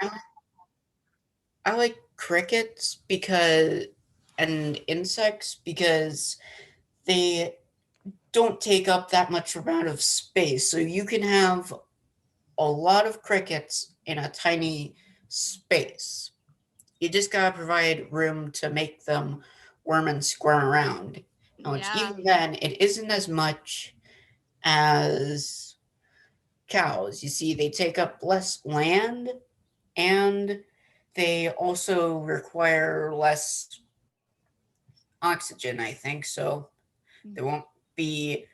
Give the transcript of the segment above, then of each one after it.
I, I like crickets because and insects because they don't take up that much amount of space. So you can have a lot of crickets in a tiny space. You just gotta provide room to make them worm and squirm around. And Yeah. even then, it isn't as much as cows. You see, they take up less land and they also require less oxygen, I think, so there Mhm. won't be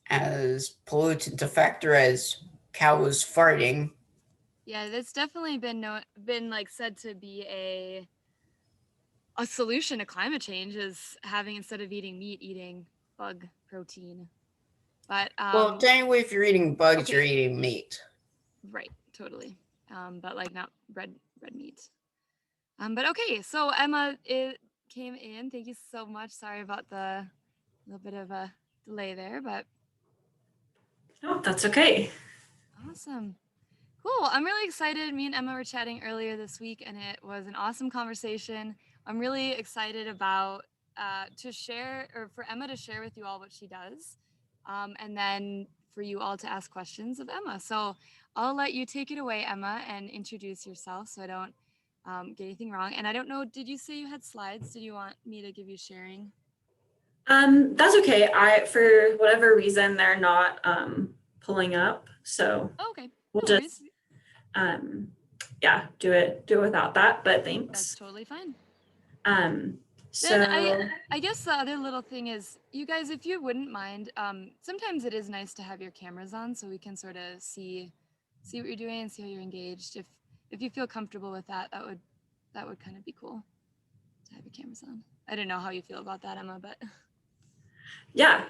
as pollutant a factor as cows farting. Yeah, that's definitely been like said to be a solution to climate change is having, instead of eating meat, eating bug protein. But Well, technically, if you're eating bugs, you're okay, eating meat. right, totally. But like not red meat. But okay, so Emma, it came in. Thank you so much. Sorry about the little bit of a delay there, but Oh, that's okay. awesome. Cool. I'm really excited. Me and Emma were chatting earlier this week, and it was an awesome conversation. I'm really excited about to share, or for Emma to share with you all what she does, and then for you all to ask questions of Emma. So I'll let you take it away, Emma, and introduce yourself so I don't get anything wrong. And I don't know, did you say you had slides? Did you want me to give you sharing? That's okay. For whatever reason, they're not pulling up. So Oh, okay, we'll no just, worries. um, yeah, do it without that, but That's thanks. totally fine. Um, Then so I guess the other little thing is, you guys, if you wouldn't mind, sometimes it is nice to have your cameras on so we can sort of see what you're doing and see how you're engaged. If you feel comfortable with that, that would kind of be cool to have your cameras on. I don't know how you feel about that, Emma, but yeah,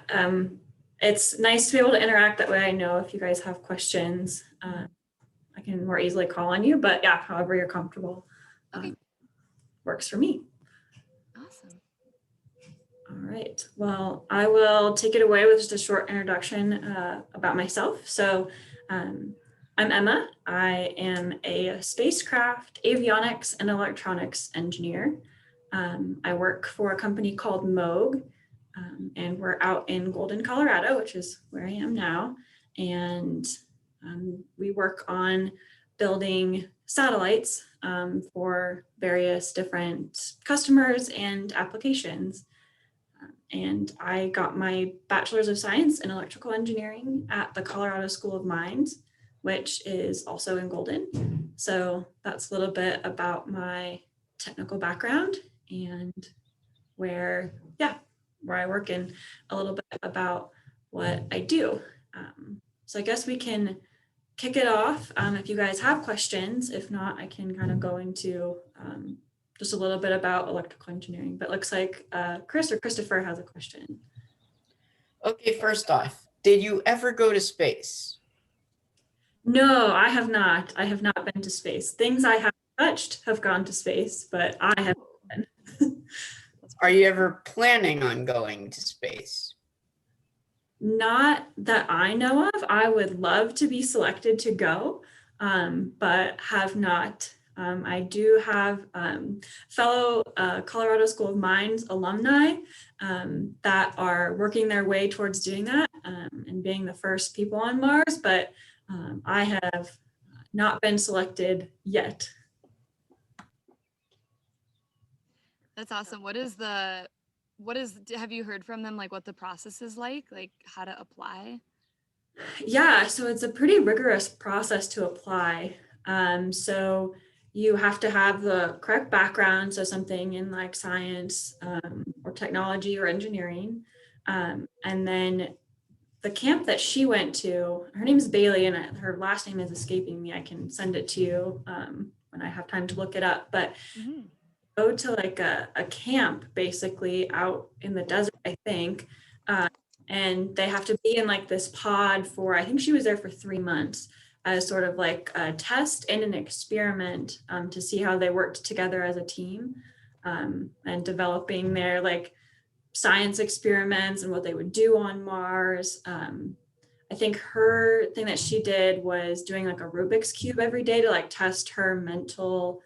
it's nice to be able to interact that way. I know if you guys have questions, I can more easily call on you, but yeah, however you're comfortable, okay, works for me. awesome. All right. Well, I will take it away with just a short introduction about myself. So, I'm Emma. I am a spacecraft avionics and electronics engineer. I work for a company called Moog, and we're out in Golden, Colorado, which is where I am now. And we work on building satellites for various different customers and applications. And I got my bachelor's of science in electrical engineering at the Colorado School of Mines, which is also in Golden. So that's a little bit about my technical background and where, yeah, where I work, and a little bit about what I do. So I guess we can kick it off if you guys have questions. If not, I can kind of go into just a little bit about electrical engineering. But looks like Chris or Christopher has a question. Okay, first off, did you ever go to space? No, I have not. I have not been to space. Things I have touched have gone to space, but I have Oh, been. that's Are pretty you cool. ever planning on going to space? Not that I know of. I would love to be selected to go, but have not. I do have fellow Colorado School of Mines alumni that are working their way towards doing that and being the first people on Mars, but I have not been selected yet. That's awesome. Have you heard from them, like what the process is like how to apply? Yeah, so it's a pretty rigorous process to apply. So you have to have the correct background, so something in like science or technology or engineering. And then the camp that she went to, her name is Bailey, and her last name is escaping me. I can send it to you when I have time to look it up. But Mm-hmm. go to like a camp basically out in the desert, I think. Uh, and they have to be in like this pod for, I think she was there for 3 months as sort of like a test and an experiment to see how they worked together as a team and developing their like science experiments and what they would do on Mars. I think her thing that she did was doing like a Rubik's Cube every day to like test her mental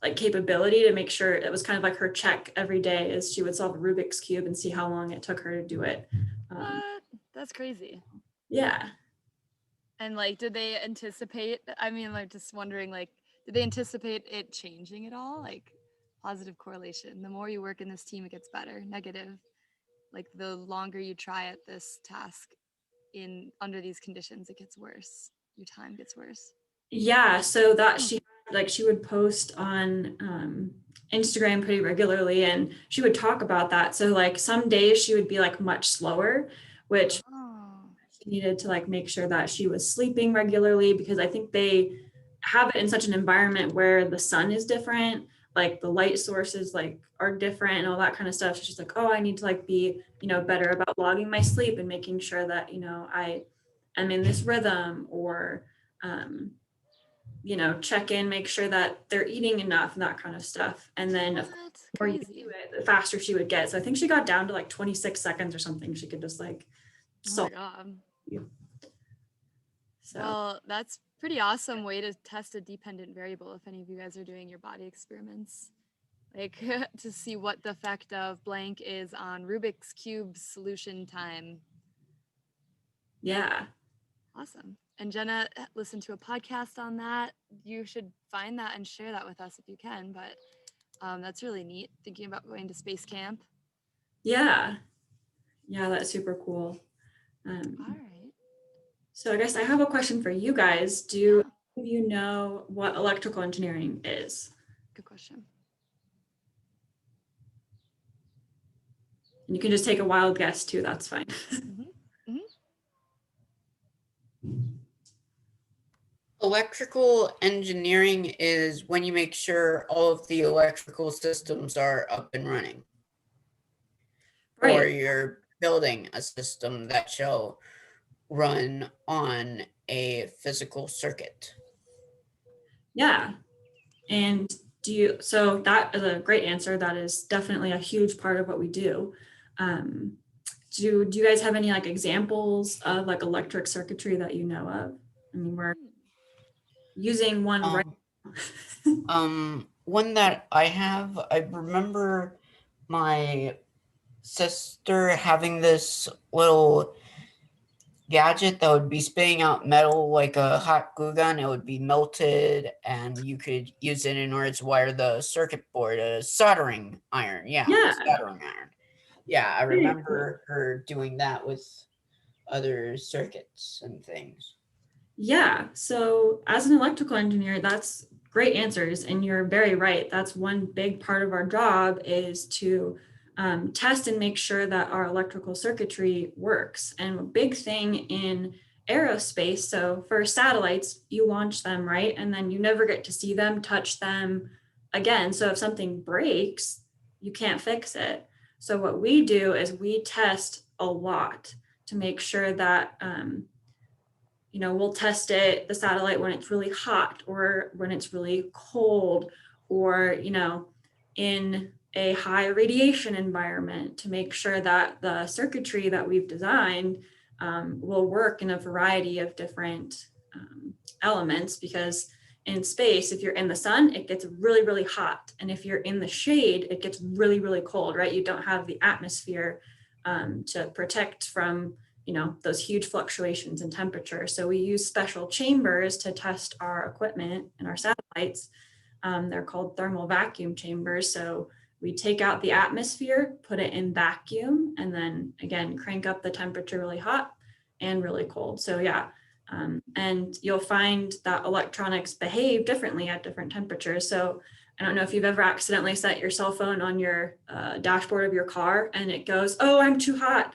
like capability, to make sure it was kind of like her check every day, is she would solve a Rubik's Cube and see how long it took her to do it. What? That's crazy. Yeah. And like, did they anticipate? I mean, like, just wondering, like, did they anticipate it changing at all? Like, positive correlation. The more you work in this team, it gets better. Negative, like, the longer you try at this task in under these conditions, it gets worse. Your time gets worse. Yeah, so that she would post on Instagram pretty regularly, and she would talk about that. So like some days she would be like much slower, which Oh, she needed to like make sure that she was sleeping regularly, because I think they have it in such an environment where the sun is different, like the light sources like are different and all that kind of stuff. So she's like, oh, I need to like be, better about logging my sleep and making sure that, I am in this rhythm, or check in, make sure that they're eating enough and that kind of stuff. And then of course, that's the more you crazy. do it, the faster she would get. So I think she got down to like 26 seconds or something. She could just like Oh my solve. god. So Well, that's pretty awesome way to test a dependent variable if any of you guys are doing your body experiments. Like to see what the effect of blank is on Rubik's Cube solution time. yeah. Awesome. And Jenna listened to a podcast on that. You should find that and share that with us if you can. But that's really neat, thinking about going to space camp. Yeah. Yeah, that's super cool. All right. So I guess I have a question for you guys. Do you know what electrical engineering is? Good question. And you can just take a wild guess too, that's fine. Electrical engineering is when you make sure all of the electrical systems are up and running. Right. Or you're building a system that shall run on a physical circuit. Yeah. And so that is a great answer. That is definitely a huge part of what we do. Do you guys have any like examples of like electric circuitry that you know of? I mean, we're using one right now. One that I remember my sister having this little gadget that would be spitting out metal like a hot glue gun. It would be melted, and you could use it in order to wire the circuit board, a soldering iron. Yeah, soldering iron. Yeah, I remember her doing that with other circuits and things. Yeah. So as an electrical engineer, that's great answers. And you're very right. That's one big part of our job, is to test and make sure that our electrical circuitry works. And a big thing in aerospace, so for satellites, you launch them, right? And then you never get to see them, touch them again. So if something breaks, you can't fix it. So what we do is we test a lot to make sure that we'll test the satellite when it's really hot, or when it's really cold, or, in a high radiation environment, to make sure that the circuitry that we've designed will work in a variety of different elements. Because in space, if you're in the sun, it gets really, really hot. And if you're in the shade, it gets really, really cold, right? You don't have the atmosphere to protect from those huge fluctuations in temperature. So we use special chambers to test our equipment and our satellites. They're called thermal vacuum chambers. So we take out the atmosphere, put it in vacuum, and then again, crank up the temperature really hot and really cold. So yeah, and you'll find that electronics behave differently at different temperatures. So I don't know if you've ever accidentally set your cell phone on your dashboard of your car and it goes, oh, I'm too hot.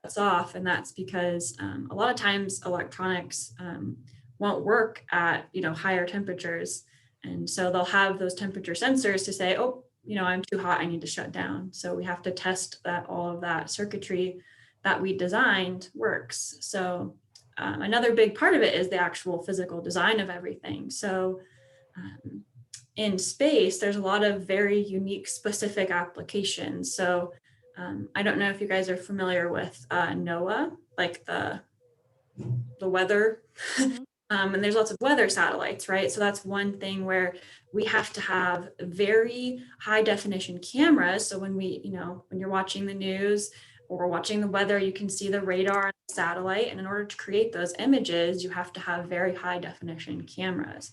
It's off, and that's because a lot of times electronics won't work at higher temperatures, and so they'll have those temperature sensors to say, oh, I'm too hot, I need to shut down. So we have to test that all of that circuitry that we designed works. So another big part of it is the actual physical design of everything. So in space, there's a lot of very unique, specific applications. So I don't know if you guys are familiar with NOAA. like the weather. Mhm. And there's lots of weather satellites, right? So that's one thing where we have to have very high definition cameras. So when when you're watching the news or watching the weather, you can see the radar and the satellite. And in order to create those images, you have to have very high definition cameras.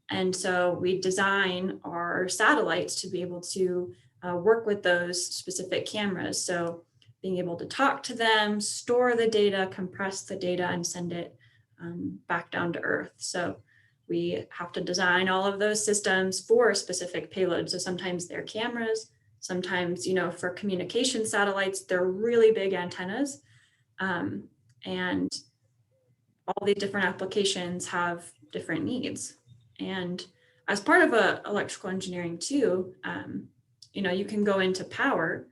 And so we design our satellites to be able to work with those specific cameras. So being able to talk to them, store the data, compress the data, and send it back down to Earth. So we have to design all of those systems for a specific payload. So sometimes they're cameras, sometimes, for communication satellites, they're really big antennas. And all these different applications have different needs. And as part of electrical engineering too, you can go into power,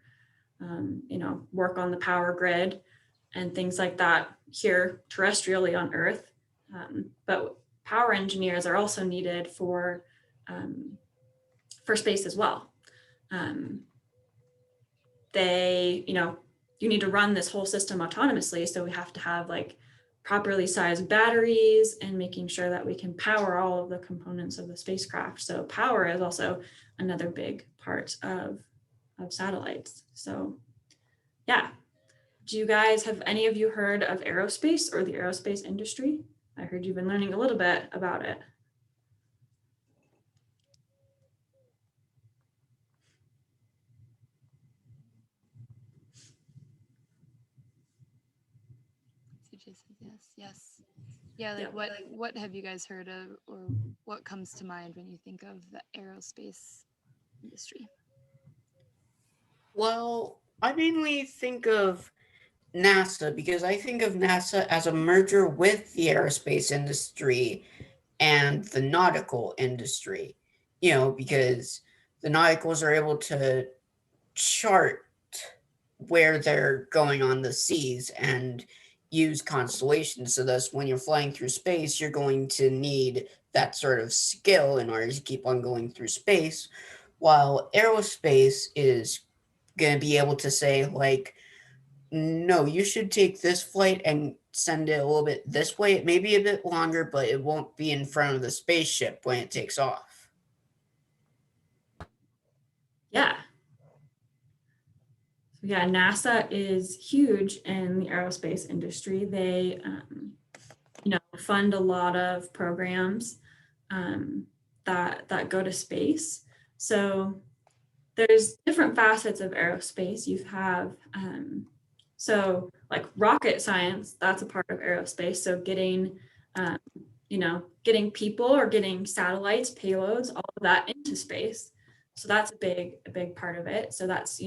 work on the power grid and things like that here terrestrially on Earth. But power engineers are also needed for space as well. You need to run this whole system autonomously. So we have to have like properly sized batteries and making sure that we can power all of the components of the spacecraft. So power is also another big part of satellites. So yeah. Have any of you heard of aerospace or the aerospace industry? I heard you've been learning a little bit about it. CJ says yes. Yeah, like what have you guys heard of, or what comes to mind when you think of the aerospace industry? Well, I mainly think of NASA because I think of NASA as a merger with the aerospace industry and the nautical industry, because the nauticals are able to chart where they're going on the seas and use constellations. So thus when you're flying through space, you're going to need that sort of skill in order to keep on going through space, while aerospace is going to be able to say, like, no, you should take this flight and send it a little bit this way. It may be a bit longer, but it won't be in front of the spaceship when it takes off. Yeah. So yeah, NASA is huge in the aerospace industry. They, fund a lot of programs that go to space. So there's different facets of aerospace. You have so like rocket science, that's a part of aerospace. So um, getting people or getting satellites, payloads, all of that into space. So that's a big part of it. So that's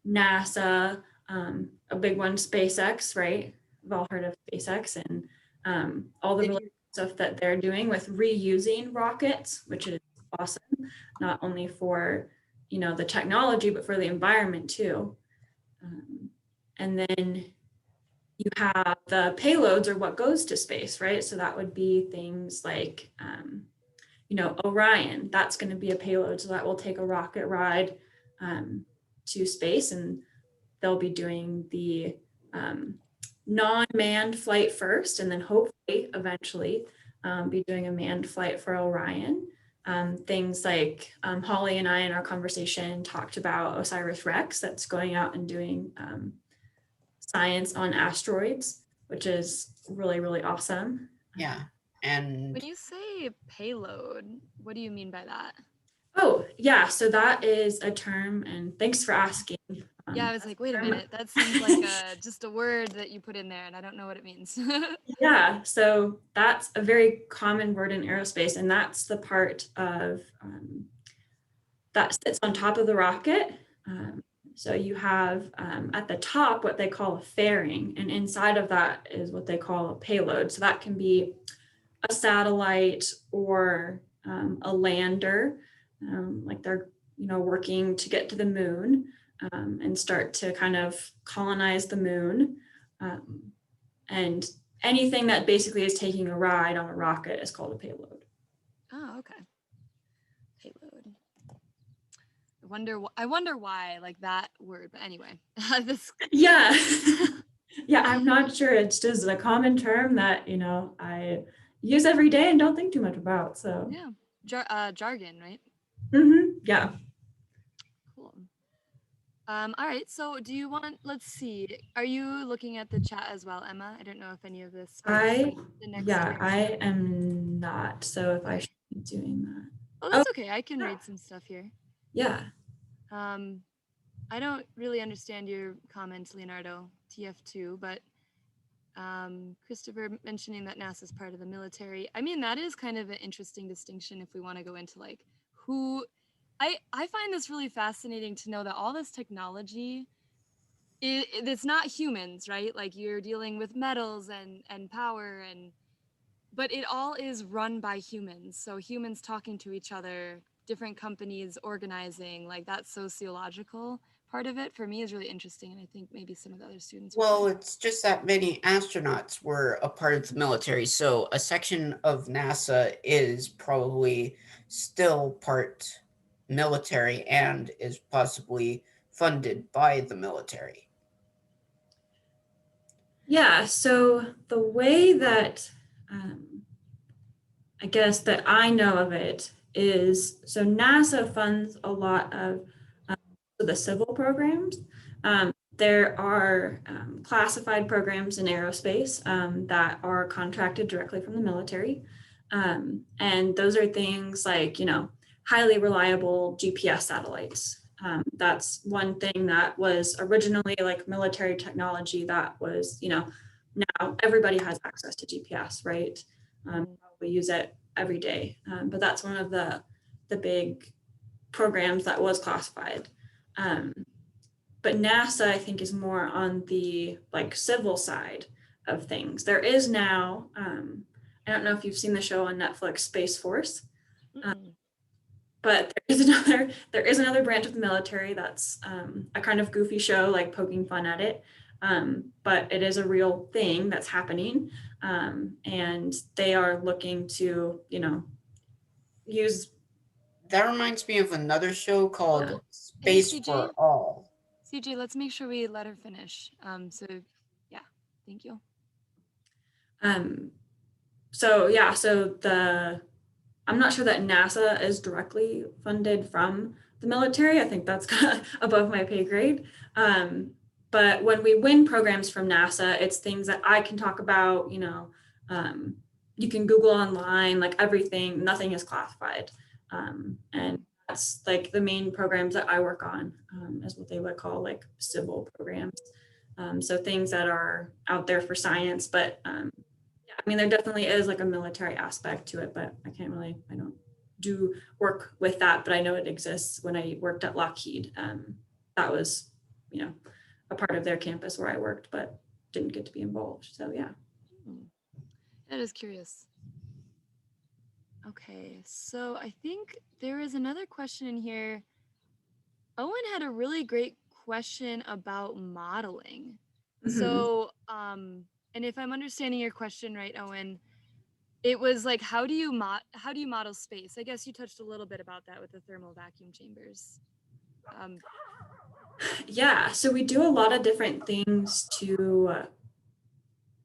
NASA, a big one, SpaceX, right? We've all heard of SpaceX and all the really stuff that they're doing with reusing rockets, which is awesome, not only for the technology, but for the environment too. And then you have the payloads or what goes to space, right? So that would be things like, Orion, that's going to be a payload. So that will take a rocket ride to space, and they'll be doing the non-manned flight first, and then hopefully eventually be doing a manned flight for Orion. Things like Holly and I in our conversation talked about OSIRIS-REx that's going out and doing science on asteroids, which is really, really awesome. Yeah. And When you say payload, what do you mean by that? Oh, yeah. So that is a term, and thanks for asking. Yeah, I was like, wait a minute, that seems like just a word that you put in there and I don't know what it means. Yeah, so that's a very common word in aerospace, and that's the part of that sits on top of the rocket. So you have at the top what they call a fairing, and inside of that is what they call a payload. So that can be a satellite or a lander, like they're working to get to the moon and start to kind of colonize the moon. And anything that basically is taking a ride on a rocket is called a payload. Oh, okay. Payload. I wonder why, like that word. But anyway, this. Yeah. Yeah, I'm not sure. It's just a common term that, I use every day and don't think too much about. So, Yeah. Jargon, right? yeah. Cool. All right. So do you want, let's see, are you looking at the chat as well, Emma? I don't know if any of this sparks the next Yeah, iteration. I am not. So if I Okay. should be doing that. Oh, Oh, that's okay. I can read some stuff here. yeah. Um, I don't really understand your comment, Leonardo, TF2, but Christopher mentioning that NASA is part of the military. I mean, that is kind of an interesting distinction if we want to go into like who. I find this really fascinating to know that all this technology, it's not humans, right? Like you're dealing with metals and power but it all is run by humans. So humans talking to each other, different companies organizing, like that sociological part of it for me is really interesting. And I think maybe some of the other students would Well, find. it's just that many astronauts were a part of the military, so a section of NASA is probably still part military and is possibly funded by the military. Yeah. So the way that um, I guess that I know of it is so NASA funds a lot of the civil programs. There are classified programs in aerospace that are contracted directly from the military. And those are things like, highly reliable GPS satellites. That's one thing that was originally like military technology that was, now everybody has access to GPS, right? Mhm. We use it every day. But that's one of the big programs that was classified. Um, but NASA, I think, is more on the like civil side of things. There is now, I don't know if you've seen the show on Netflix, Space Force, uh, Mm-mm. but there is another branch of the military that's a kind of goofy show, like poking fun at it. But it is a real thing that's happening, and they are looking to, use. That reminds me of another show Yeah. called Hey, Space CJ. for All. CJ, let's make sure we let her finish. So yeah, thank you. Um, so yeah, so I'm not sure that NASA is directly funded from the military. I think that's kind of above my pay grade. But when we win programs from NASA, it's things that I can talk about, you can Google online, like everything, nothing is classified. And that's like the main programs that I work on, is what they would call like civil programs. So things that are out there for science, but yeah, I mean, there definitely is like a military aspect to it, but I don't do work with that, but I know it exists. When I worked at Lockheed, that was, you know, a part of their campus where I worked, but didn't get to be involved. So yeah. Hmm. That is curious. Okay, so I think there is another question in here. Owen had a really great question about modeling. Mhm. So, and if I'm understanding your question right, Owen, it was like, how do you model space? I guess you touched a little bit about that with the thermal vacuum chambers. Um, Yeah, so we do a lot of different things to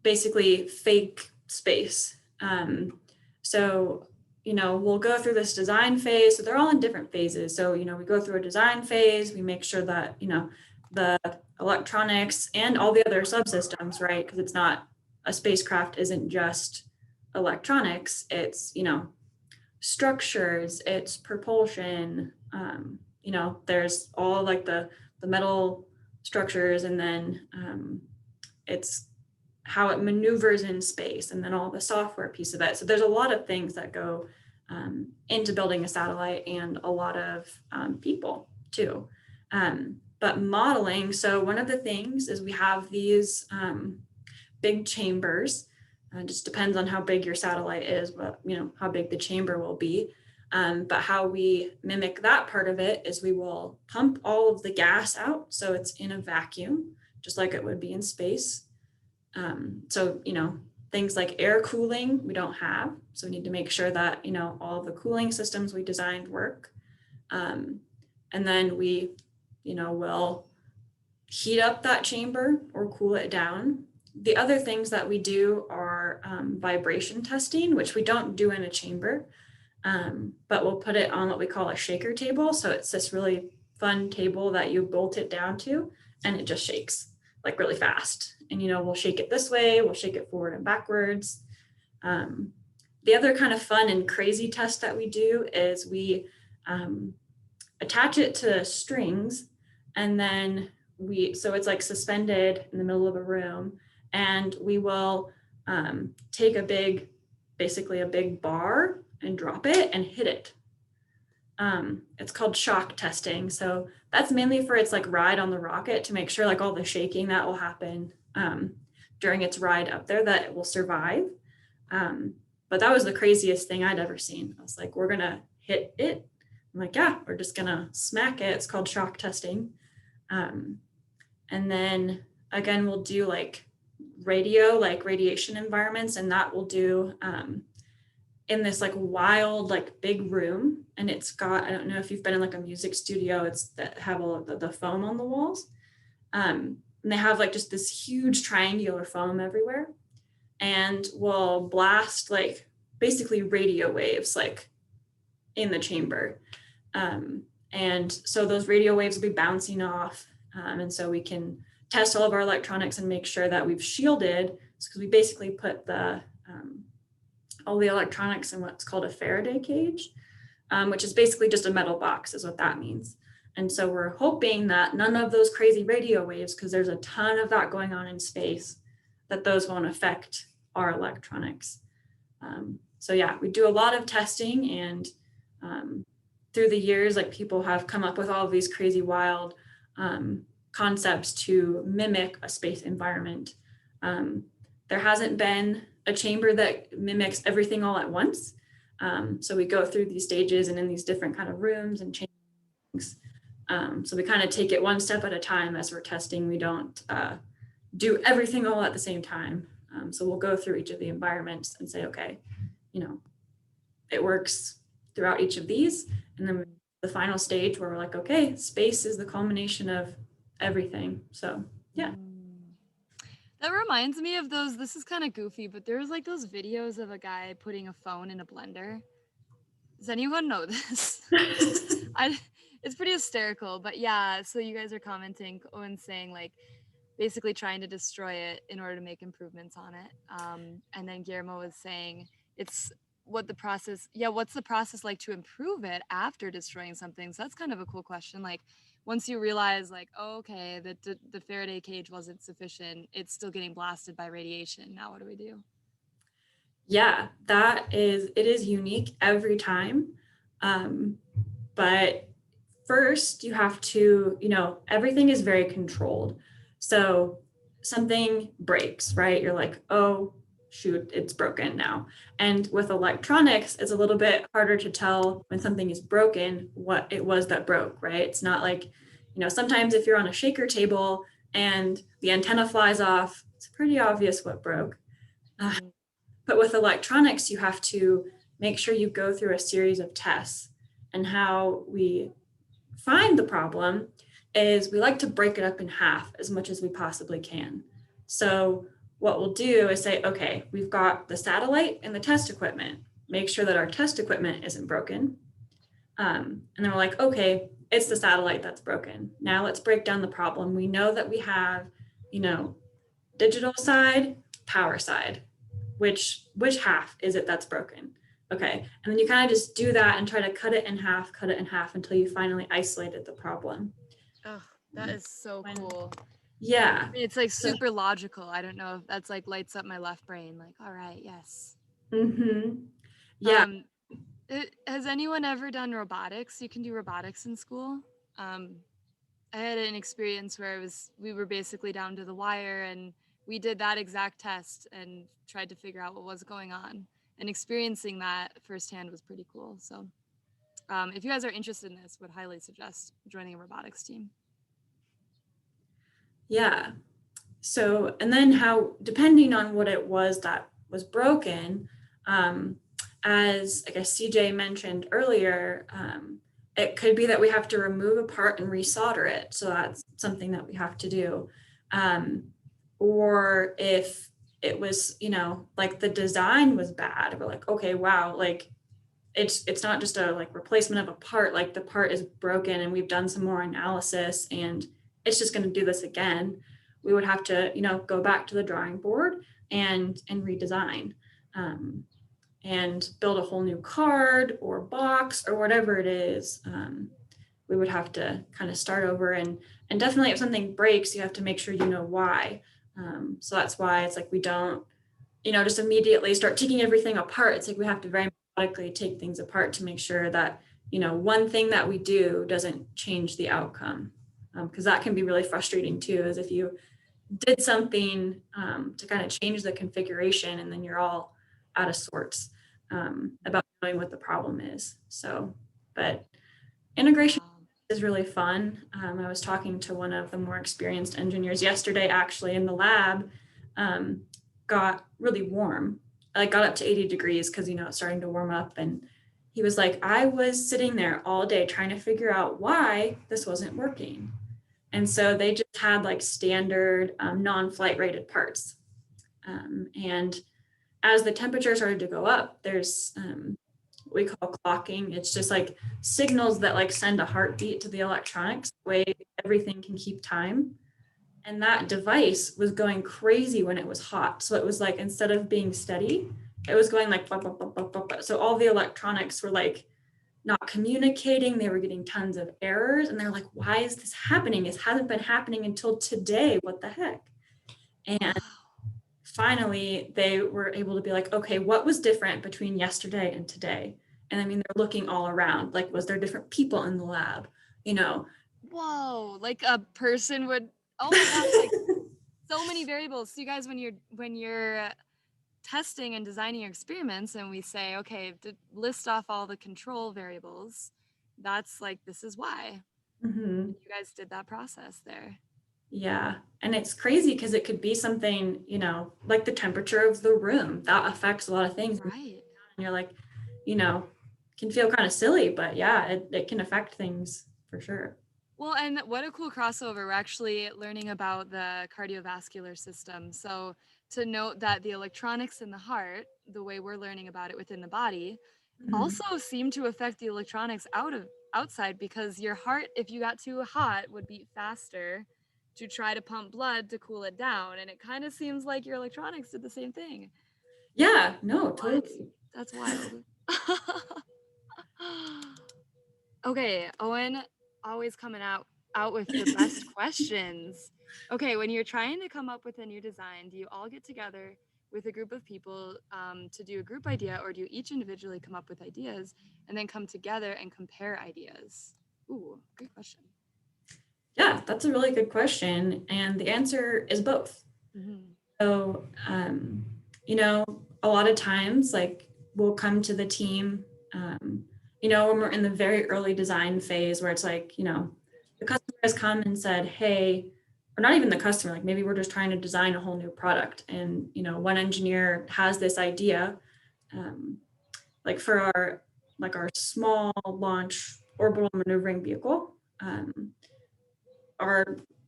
basically fake space. So, we'll go through this design phase. So they're all in different phases. So, we go through a design phase, we make sure that, the electronics and all the other subsystems, right? Because it's not, a spacecraft isn't just electronics, it's, structures, it's propulsion, there's all like the metal structures, and then it's how it maneuvers in space, and then all the software piece of it. So there's a lot of things that go into building a satellite, and a lot of people too. But modeling, so one of the things is we have these big chambers. Just depends on how big your satellite is, but how big the chamber will be. But how we mimic that part of it is we will pump all of the gas out, so it's in a vacuum, just like it would be in space. So, things like air cooling, we don't have. So we need to make sure that, all of the cooling systems we designed work. And then we, will heat up that chamber or cool it down. The other things that we do are vibration testing, which we don't do in a chamber, but we'll put it on what we call a shaker table. So it's this really fun table that you bolt it down to, and it just shakes like really fast. And, you know, we'll shake it this way, we'll shake it forward and backwards. The other kind of fun and crazy test that we do is we attach it to strings, and then so it's like suspended in the middle of a room, and we will take basically a big bar and drop it and hit it. It's called shock testing. So that's mainly for its like ride on the rocket, to make sure like all the shaking that will happen during its ride up there, that it will survive. But that was the craziest thing I'd ever seen. I was like, we're gonna hit it. I'm like, yeah, we're just gonna smack it. It's called shock testing. And then again, we'll do like radiation environments, and that we'll do in this like wild, like big room. And it's got, I don't know if you've been in like a music studio, it's that have all of the foam on the walls. And they have like just this huge triangular foam everywhere. And we'll blast like basically radio waves like in the chamber. And so those radio waves will be bouncing off. And so we can test all of our electronics and make sure that we've shielded, because we basically put all the electronics in what's called a Faraday cage, which is basically just a metal box is what that means. And so we're hoping that none of those crazy radio waves, because there's a ton of that going on in space, that those won't affect our electronics. So yeah, we do a lot of testing, and through the years, like people have come up with all of these crazy wild concepts to mimic a space environment. There hasn't been a chamber that mimics everything all at once. So we go through these stages and in these different kind of rooms and chambers. So we kind of take it one step at a time as we're testing. We don't do everything all at the same time. So we'll go through each of the environments and say, okay, you know, it works throughout each of these. And then the final stage where we're like, okay, space is the culmination of everything. So yeah. That reminds me of those, this is kind of goofy, but there's like those videos of a guy putting a phone in a blender. Does anyone know this? It's pretty hysterical, but yeah, so you guys are commenting, Owen saying like, basically trying to destroy it in order to make improvements on it. And then Guillermo was saying what's the process like to improve it after destroying something? So that's kind of a cool question. Like once you realize like, oh, okay, the Faraday cage wasn't sufficient, it's still getting blasted by radiation. Now what do we do? Yeah, it is unique every time. But first you have to, everything is very controlled. So something breaks, right? You're like, oh, shoot, it's broken now. And with electronics, it's a little bit harder to tell when something is broken, what it was that broke, right? It's not like, sometimes if you're on a shaker table and the antenna flies off, it's pretty obvious what broke. But with electronics, you have to make sure you go through a series of tests. And how we find the problem is we like to break it up in half as much as we possibly can. So what we'll do is say, okay, we've got the satellite and the test equipment. Make sure that our test equipment isn't broken. And then we're like, okay, it's the satellite that's broken. Now let's break down the problem. We know that we have, digital side, power side. Which half is it that's broken? Okay, and then you kind of just do that and try to cut it in half until you finally isolated the problem. Oh, that is so cool. Yeah. It's like super logical. I don't know if that's like lights up my left brain. Like, all right, yes. Mm-hmm. Yeah. Has anyone ever done robotics? You can do robotics in school. I had an experience where we were basically down to the wire, and we did that exact test and tried to figure out what was going on. And experiencing that firsthand was pretty cool. So if you guys are interested in this, would highly suggest joining a robotics team. Yeah. So, and then how, depending on what it was that was broken, as I guess CJ mentioned earlier, it could be that we have to remove a part and resolder it. So that's something that we have to do. Or if it was, like the design was bad, we're like, okay, wow, like it's not just a like replacement of a part, like the part is broken and we've done some more analysis and it's just going to do this again. We would have to, go back to the drawing board and redesign. And build a whole new card or box or whatever it is. We would have to kind of start over, and definitely if something breaks, you have to make sure you know why. So that's why it's like we don't, just immediately start taking everything apart. It's like we have to very methodically take things apart to make sure that, one thing that we do doesn't change the outcome. Because that can be really frustrating too, is if you did something to kind of change the configuration and then you're all out of sorts about knowing what the problem is. So, but integration is really fun. I was talking to one of the more experienced engineers yesterday, actually, in the lab. Got really warm. Like got up to 80 degrees because, it's starting to warm up. And he was like, I was sitting there all day trying to figure out why this wasn't working. And so they just had like standard non-flight rated parts. And as the temperature started to go up, there's what we call clocking. It's just like signals that like send a heartbeat to the electronics, the way everything can keep time. And that device was going crazy when it was hot. So it was like, instead of being steady, it was going like, blah, blah, blah, blah, blah, blah. So all the electronics were like not communicating. They were getting tons of errors. And they're like, why is this happening? It hasn't been happening until today. What the heck? And finally, they were able to be like, okay, what was different between yesterday and today? And I mean, they're looking all around. Like, was there different people in the lab? Whoa, like a person would, oh my gosh, like so many variables. So you guys, when you're testing and designing your experiments and we say, okay, list off all the control variables, that's like, this is why. Mm-hmm. You guys did that process there. Yeah. And it's crazy because it could be something, like the temperature of the room that affects a lot of things. Right. And you're like, can feel kind of silly, but yeah, it can affect things for sure. Well, and what a cool crossover. We're actually learning about the cardiovascular system. So to note that the electronics in the heart, the way we're learning about it within the body, also seem to affect the electronics outside, because your heart, if you got too hot, would beat faster to try to pump blood to cool it down. And it kind of seems like your electronics did the same thing. Yeah, no, totally. That's wild. Okay, Owen, always coming out with the best questions. Okay, when you're trying to come up with a new design, do you all get together with a group of people to do a group idea, or do you each individually come up with ideas and then come together and compare ideas? Ooh, great question. Yeah, that's a really good question. And the answer is both. Mm-hmm. So, a lot of times, like, we'll come to the team, when we're in the very early design phase where it's like, the customer has come and said, hey, or not even the customer, like maybe we're just trying to design a whole new product. And, one engineer has this idea, like for our small launch orbital maneuvering vehicle.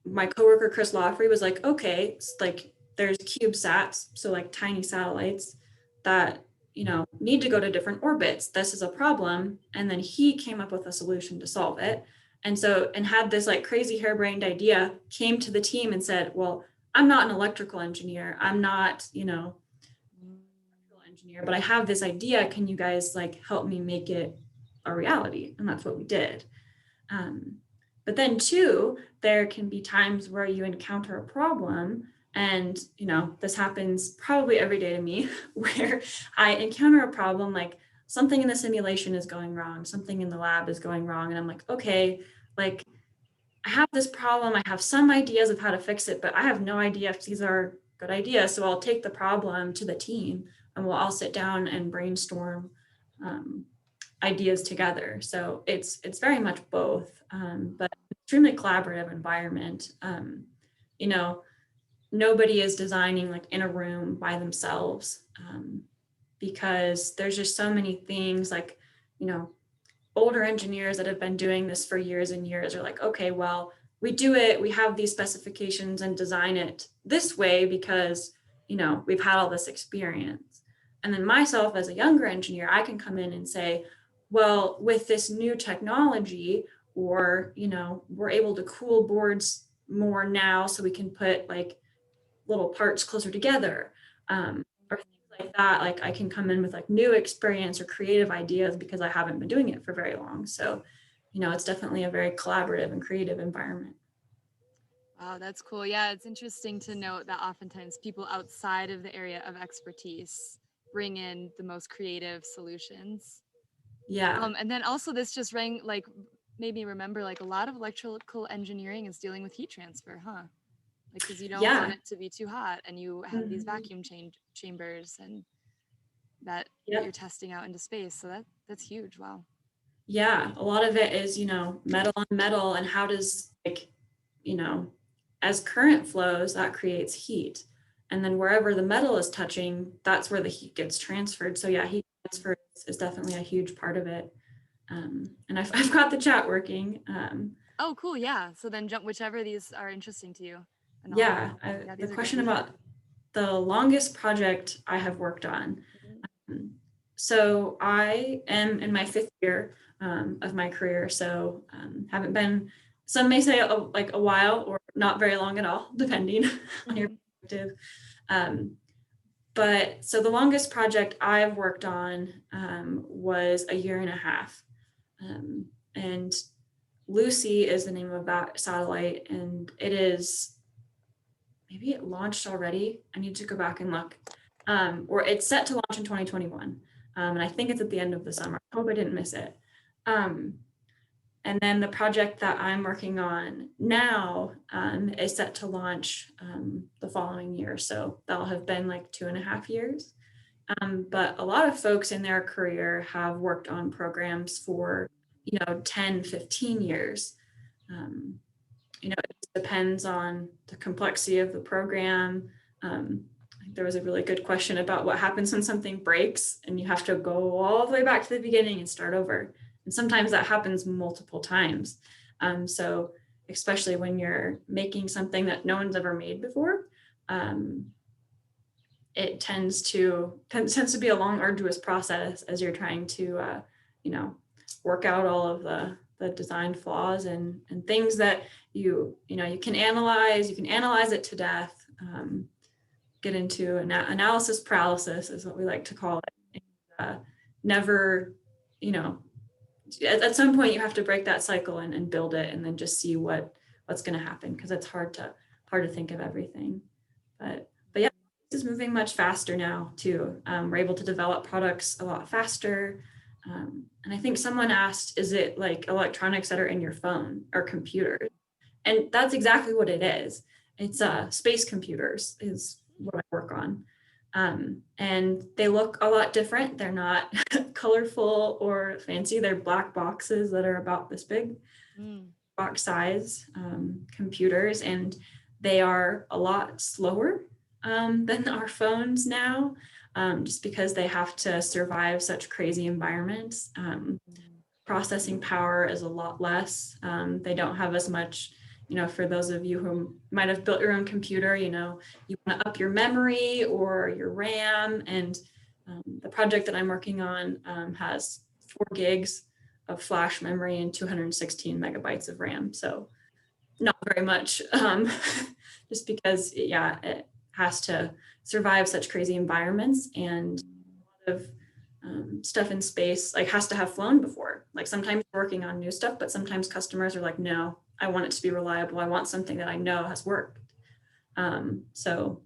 My coworker Chris Lawfrey was like, okay, it's like there's CubeSats, so like tiny satellites that need to go to different orbits. This is a problem, and then he came up with a solution to solve it. And had this like crazy harebrained idea, came to the team and said, well, I'm not an electrical engineer, I'm not engineer, but I have this idea. Can you guys like help me make it a reality? And that's what we did. But then too, there can be times where you encounter a problem, and this happens probably every day to me, where I encounter a problem, like something in the simulation is going wrong, something in the lab is going wrong, and I'm like, okay, like I have this problem, I have some ideas of how to fix it, but I have no idea if these are good ideas. So I'll take the problem to the team and we'll all sit down and brainstorm ideas together. So it's very much both, but extremely collaborative environment. Nobody is designing like in a room by themselves, because there's just so many things like, older engineers that have been doing this for years and years are like, okay, well, we do it, we have these specifications and design it this way because, you know, we've had all this experience. And then myself as a younger engineer, I can come in and say, well, with this new technology, or, you know, we're able to cool boards more now so we can put like little parts closer together, or things like that. Like I can come in with like new experience or creative ideas because I haven't been doing it for very long. So, you know, it's definitely a very collaborative and creative environment. Wow, that's cool. Yeah, it's interesting to note that oftentimes people outside of the area of expertise bring in the most creative solutions. Yeah. And then also this just rang like made me remember like a lot of electrical engineering is dealing with heat transfer, huh? Like because you don't want Yeah. it to be too hot, and you have these Mhm. vacuum chambers and that you're Yep. testing out into space. So that's huge. Wow. Yeah. A lot of it is, you know, metal on metal, and how does, like, you know, as current flows, that creates heat. And then wherever the metal is touching, that's where the heat gets transferred. So yeah, heat transfer is definitely a huge part of it. And I've got the chat working. Oh, cool. Yeah. So then jump whichever these are interesting to you. And Yeah, yeah, the these are question great. about the longest project I have worked on. So I am in my 5th year of my career. So haven't been, some may say like a while or not very long at all, depending on your perspective. But so the longest project I've worked on was a year and a half. And Lucy is the name of that satellite, and it is, maybe it launched already. I need to go back and look. Or it's set to launch in 2021. And I think it's at the end of the summer. I hope I didn't miss it. And then the project that I'm working on now is set to launch the following year. So that'll have been like 2.5 years. But a lot of folks in their career have worked on programs for, you know, 10, 15 years. You know, it depends on the complexity of the program. I think there was a really good question about what happens when something breaks and you have to go all the way back to the beginning and start over. And sometimes that happens multiple times. So especially when you're making something that no one's ever made before, it tends to be a long, arduous process as you're trying to, you know, work out all of the design flaws and things that you know, you can analyze it to death, get into analysis paralysis is what we like to call it. Never, you know, at some point you have to break that cycle and build it, and then just see what's going to happen, because it's hard to think of everything. But yeah, this is moving much faster now too. We're able to develop products a lot faster. And I think someone asked, is it like electronics that are in your phone or computers? And that's exactly what it is. It's space computers is what I work on. And they look a lot different. They're not colorful or fancy. They're black boxes that are about this big, box size computers, and they are a lot slower than our phones now, just because they have to survive such crazy environments. Processing power is a lot less. They don't have as much, you know, for those of you who might have built your own computer, you know, you want to up your memory or your RAM. And the project that I'm working on has 4 gigs of flash memory and 216 megabytes of RAM. So not very much, just because, yeah, it has to survive such crazy environments, and a lot of stuff in space like has to have flown before. Like sometimes we're working on new stuff, but sometimes customers are like, no, I want it to be reliable. I want something that I know has worked. So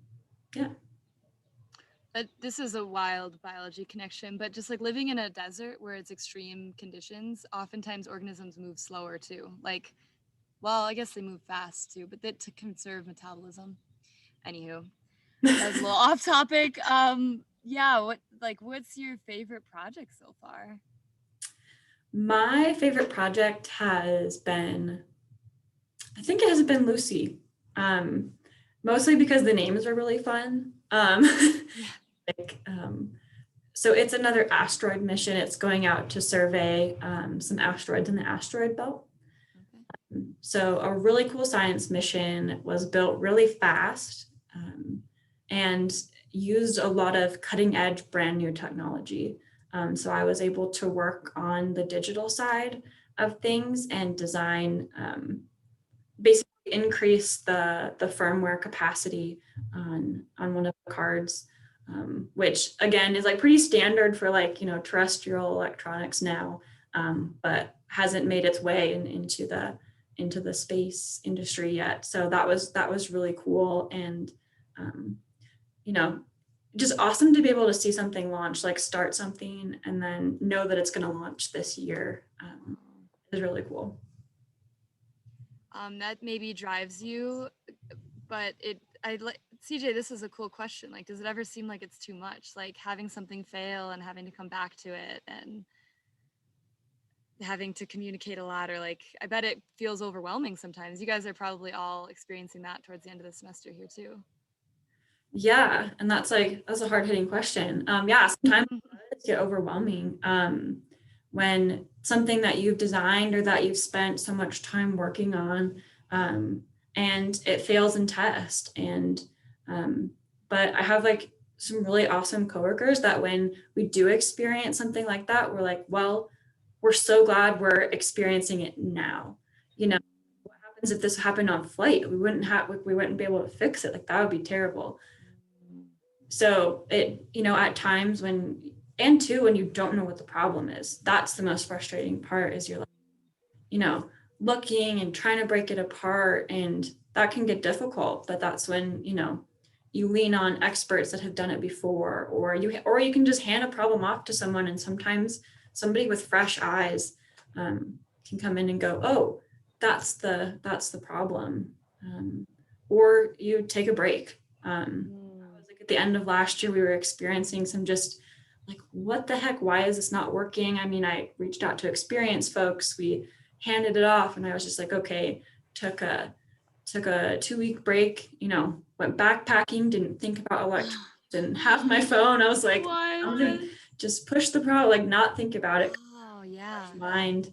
yeah. This is a wild biology connection, but just like living in a desert where it's extreme conditions, oftentimes organisms move slower too. Like, well, I guess they move fast too, but that to conserve metabolism. Anywho, that was a little off topic. Yeah, what's your favorite project so far? My favorite project has been, I think it has been Lucy. Mostly because the names are really fun. Yeah. Like So it's another asteroid mission. It's going out to survey some asteroids in the asteroid belt. Okay. So a really cool science mission was built really fast and used a lot of cutting edge brand new technology. So I was able to work on the digital side of things and design, basically increase the firmware capacity on one of the cards, which again is like pretty standard for like, you know, terrestrial electronics now, but hasn't made its way into the space industry yet. So that was really cool. And you know, just awesome to be able to see something launch, like start something and then know that it's going to launch this year. Is really cool. That maybe drives you, but CJ, this is a cool question. Like, does it ever seem like it's too much? Like having something fail and having to come back to it and having to communicate a lot, or like, I bet it feels overwhelming sometimes. You guys are probably all experiencing that towards the end of the semester here too. Yeah, and that's a hard hitting question. Yeah, sometimes it does get overwhelming when something that you've designed or that you've spent so much time working on, and it fails in test. And but I have like some really awesome coworkers that when we do experience something like that, we're like, well, we're so glad we're experiencing it now. You know, what happens if this happened on flight? We wouldn't be able to fix it. Like that would be terrible. So it, you know, at times when, and two, when you don't know what the problem is, that's the most frustrating part is you're like, you know, looking and trying to break it apart, and that can get difficult, but that's when, you know, you lean on experts that have done it before, or you can just hand a problem off to someone, and sometimes somebody with fresh eyes can come in and go, oh, that's the problem. Or you take a break. At the end of last year, we were experiencing some just like, what the heck, why is this not working? I mean, I reached out to experienced folks, we handed it off, and I was just like, okay, took a 2-week break, you know, went backpacking, didn't think about electronics, didn't have my phone. I was like, I'm gonna just push the problem, like not think about it. Oh yeah. Mind.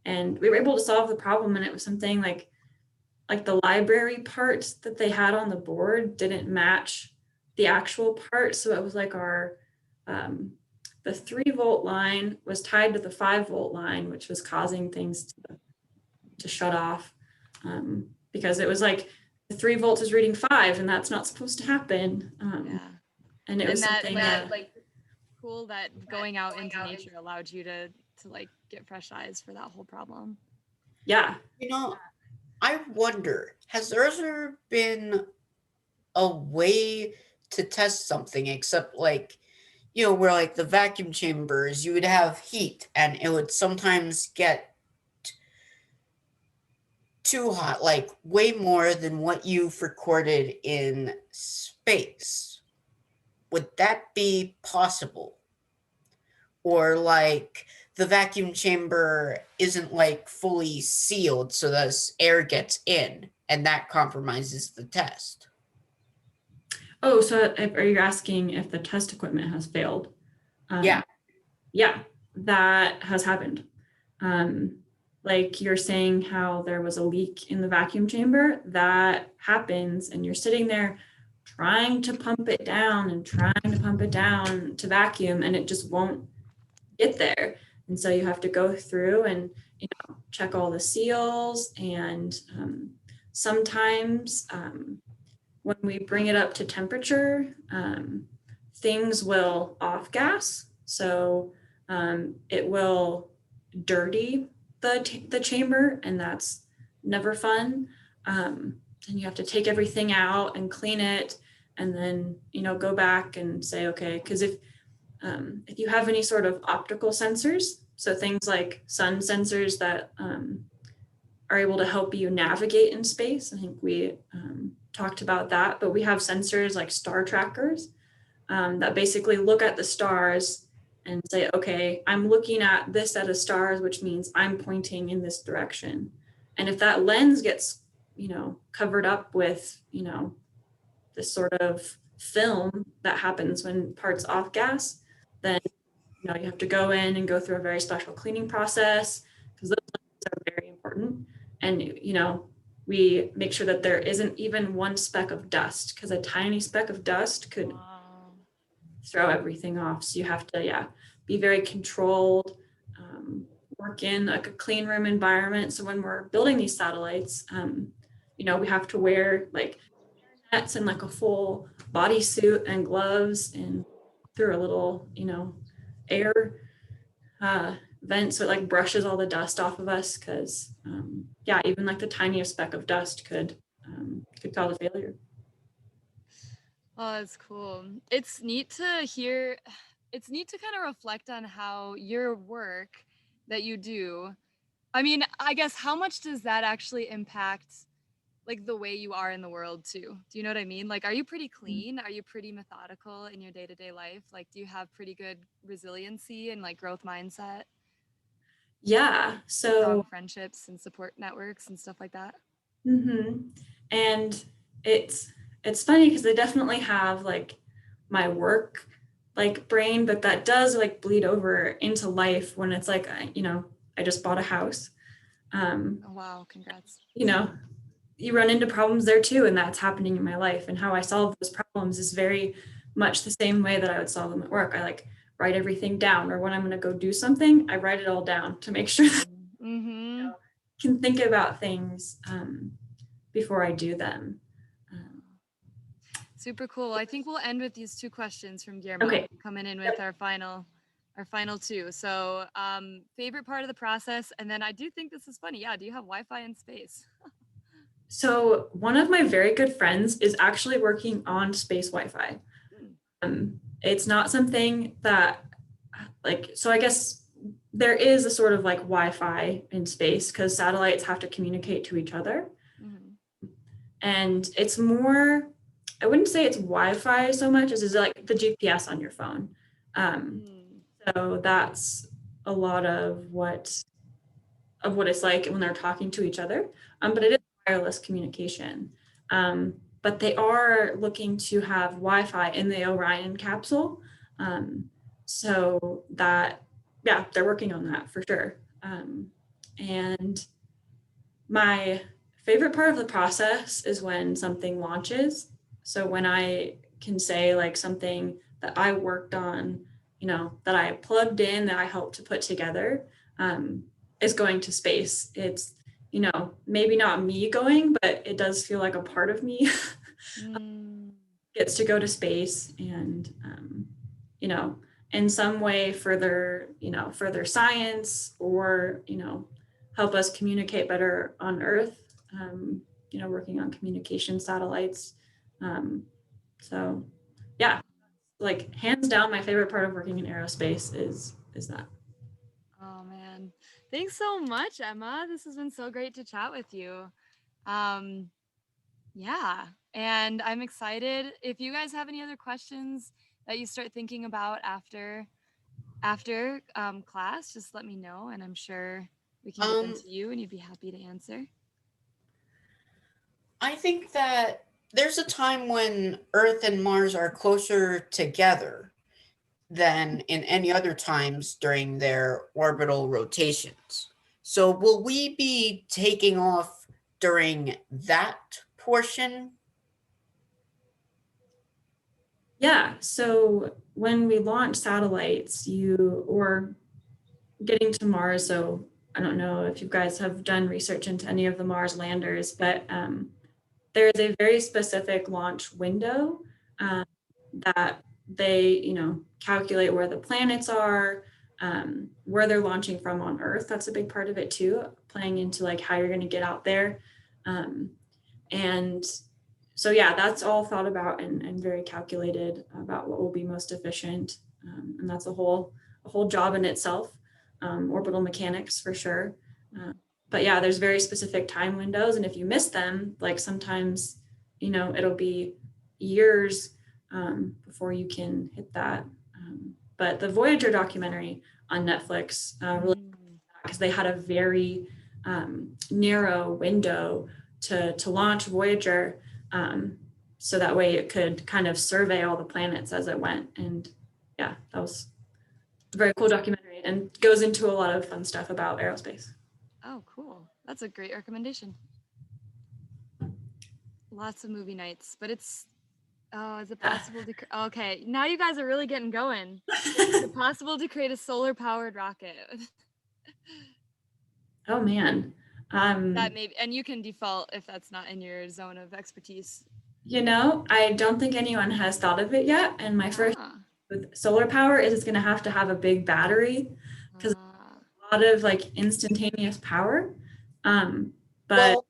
And we were able to solve the problem, and it was something like the library parts that they had on the board didn't match the actual part. So it was like our the 3-volt line was tied to the 5-volt line, which was causing things to shut off, because it was like the 3 volts is reading 5, and that's not supposed to happen. Yeah. And it was that something like cool that going out into nature allowed you to like get fresh eyes for that whole problem. Yeah. You know, I wonder, has there ever been a way to test something except like, you know, where like the vacuum chambers, you would have heat and it would sometimes get too hot, like way more than what you've recorded in space. Would that be possible? Or like the vacuum chamber isn't like fully sealed so that air gets in and that compromises the test. Oh, so are you asking if the test equipment has failed? Yeah. Yeah, that has happened. Like you're saying how there was a leak in the vacuum chamber, that happens, and you're sitting there trying to pump it down and trying to pump it down to vacuum, and it just won't get there. And so you have to go through and, you know, check all the seals, and sometimes when we bring it up to temperature, things will off gas. So it will dirty the chamber, and that's never fun. And you have to take everything out and clean it, and then, you know, go back and say, okay, because if you have any sort of optical sensors, so things like sun sensors that are able to help you navigate in space, I think we talked about that, but we have sensors like star trackers that basically look at the stars and say, okay, I'm looking at this set of stars, which means I'm pointing in this direction. And if that lens gets, you know, covered up with, you know, this sort of film that happens when parts off gas, then you have to go in and go through a very special cleaning process, because those are very important. And we make sure that there isn't even one speck of dust, because a tiny speck of dust could throw everything off. So you have to, be very controlled, work in like a clean room environment. So when we're building these satellites, we have to wear like nets and like a full bodysuit and gloves, and through a little, air vent, so it like brushes all the dust off of us, because even like the tiniest speck of dust could cause a failure. Oh, that's cool. It's neat to hear. It's neat to kind of reflect on how your work that you do. I mean, I guess how much does that actually impact like the way you are in the world too? Do you know what I mean? Like, are you pretty clean? Are you pretty methodical in your day-to-day life? Like, do you have pretty good resiliency and like growth mindset? Yeah. So Strong friendships and support networks and stuff like that? and it's funny because I definitely have like my work like brain, but that does like bleed over into life when it's like I just bought a house. Oh, wow, congrats. You run into problems there too, and that's happening in my life, and how I solve those problems is very much the same way that I would solve them at work. I like write everything down, or when I'm going to go do something, I write it all down to make sure that Mm-hmm. can think about things before I do them. Super cool. I think we'll end with these two questions from Guillermo, Okay. coming in with our final two. So favorite part of the process, and then I do think this is funny. Yeah, do you have Wi-Fi in space? So one of my very good friends is actually working on space Wi-Fi. It's not something that so I guess there is a sort of like Wi-Fi in space, because satellites have to communicate to each other. And it's more, I wouldn't say it's Wi-Fi so much as is like the GPS on your phone. So that's a lot of what it's like when they're talking to each other. But it is wireless communication. But they are looking to have Wi-Fi in the Orion capsule. So that, they're working on that for sure. And my favorite part of the process is when something launches. So when I can say like something that I worked on, that I plugged in, that I helped to put together, is going to space. It's, maybe not me going, but it does feel like a part of me gets to go to space and, in some way further science, or, help us communicate better on Earth, working on communication satellites. So yeah, like hands down, my favorite part of working in aerospace is that. Oh man, thanks so much, Emma. This has been so great to chat with you. Yeah, and I'm excited. If you guys have any other questions that you start thinking about after class, just let me know, and I'm sure we can get them to you, and you'd be happy to answer. I think that there's a time when Earth and Mars are closer together than in any other times during their orbital rotations. So will we be taking off during that portion? Yeah, so when we launch satellites, or getting to Mars, so I don't know if you guys have done research into any of the Mars landers, but there is a very specific launch window that they, calculate where the planets are, where they're launching from on Earth. That's a big part of it too, playing into like how you're going to get out there. And so, yeah, that's all thought about and very calculated about what will be most efficient. And that's a whole job in itself, orbital mechanics for sure. But yeah, there's very specific time windows. And if you miss them, like sometimes, it'll be years before you can hit that. But the Voyager documentary on Netflix, really, because they had a very narrow window to launch Voyager, so that way it could kind of survey all the planets as it went. And yeah, that was a very cool documentary and goes into a lot of fun stuff about aerospace. Oh, cool. That's a great recommendation. Lots of movie nights, but it's, oh, is it possible to, okay, now you guys are really getting going. Is it possible to create a solar powered rocket? Oh man. That maybe, and you can default if that's not in your zone of expertise. You know, I don't think anyone has thought of it yet. And my first Ah, with solar power is it's going to have a big battery because ah, a lot of like instantaneous power. But Well,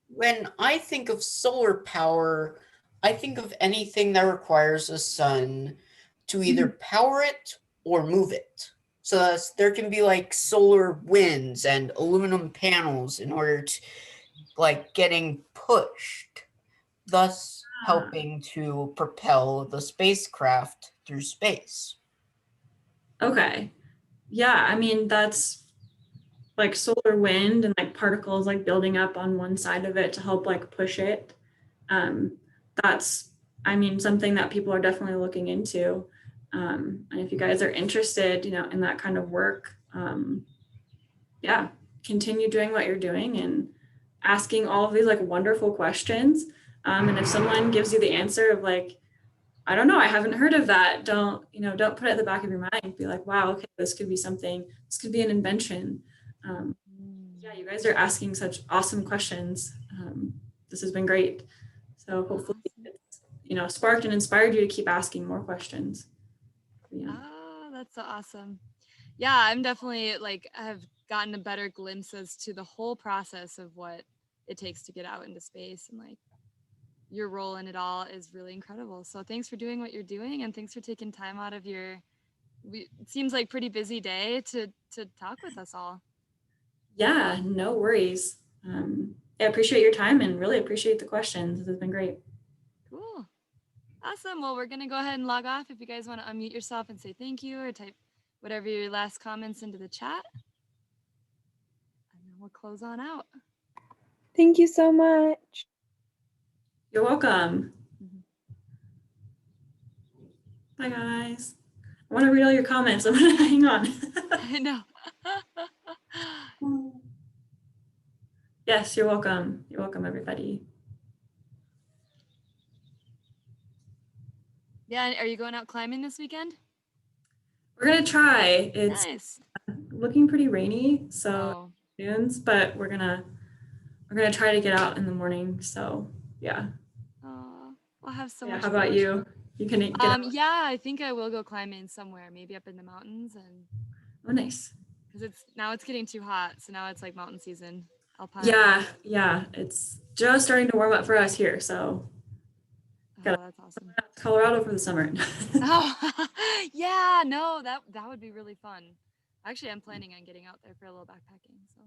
when I think of solar power, I think of anything that requires a sun to either power it or move it. So there can be like solar winds and aluminum panels in order to like getting pushed, thus helping to propel the spacecraft through space. okay. Yeah, I mean, that's like solar wind and like particles like building up on one side of it to help like push it. Um, that's, I mean, something that people are definitely looking into. And if you guys are interested, you know, in that kind of work, yeah, continue doing what you're doing and asking all of these like wonderful questions. And if someone gives you the answer of like, I don't know, I haven't heard of that, don't put it at the back of your mind. Be like, wow, okay, this could be something, this could be an invention. Yeah, you guys are asking such awesome questions. This has been great. So hopefully it's, sparked and inspired you to keep asking more questions. Yeah. Oh, that's so awesome. Yeah, I'm definitely like, I've gotten a better glimpse as to the whole process of what it takes to get out into space, and like your role in it all is really incredible. So thanks for doing what you're doing, and thanks for taking time out of your, it seems like pretty busy day to talk with us all. Yeah, no worries. I appreciate your time and really appreciate the questions. This has been great. Cool. Awesome. Well, we're going to go ahead and log off if you guys want to unmute yourself and say thank you or type whatever your last comments into the chat. And then we'll close on out. Thank you so much. You're welcome. Bye, guys. I want to read all your comments. I'm going to hang on. I know. Yes, you're welcome. You're welcome, everybody. Yeah. Are you going out climbing this weekend? We're going to try. It's Nice. looking pretty rainy, so Oh, dunes, but we're gonna try to get out in the morning. So yeah. oh, we'll have so Yeah. much How about fun. you? You can get out. Yeah, I think I will go climbing somewhere, maybe up in the mountains, and Oh, nice. because it's getting too hot, so now it's like mountain season. Alpine. Yeah. It's just starting to warm up for us here, so Oh, gotta that's awesome. Colorado for the summer. Oh, yeah, no, that would be really fun. Actually, I'm planning on getting out there for a little backpacking. So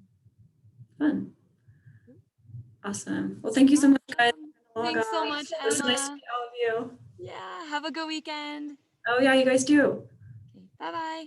Fun. Awesome. Well, thank you so much, guys. Thanks so much, It was nice to Emma. meet all of you. Yeah, have a good weekend. Oh yeah, you guys do. Okay, bye-bye.